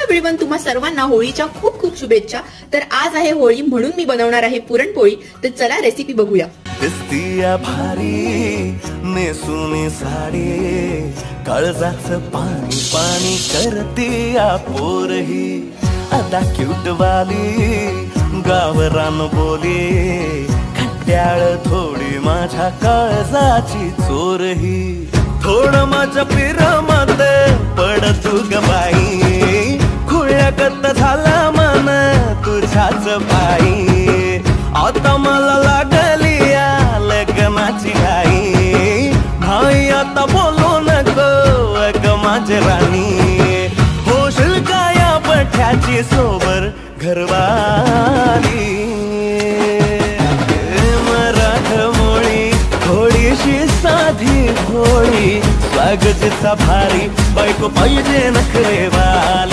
Everyone, तुम्हा सर्वांना होळीच्या खूप खूप शुभेच्छा। तर आज आहे होळी, म्हणून मी बनवणार आहे पुरणपोळी। तर चला रेसिपी बघूया। दिसतीया भारी नेसुनी साडी, काळजाच पाणी पाणी करतीया पोरही, अदा क्यूट वाली गावरान बोली, खट्याळ थोडी माझ्या काळजाची चोरही, थोडं माझ्या पिरामात पड तू ग बाई, खुळ्यागत झाला मन तुझ्याच बाई, आता मला लागली या लग्नाची घाई, भाई आता बोलू नको अग माझी राणी, होशील का या पठ्याची सोबर घरवाली, मराठ मोळी थोडीशी साधी भोळी, स्वागतीचा भारी बायको पाहिजे नखरेवाली।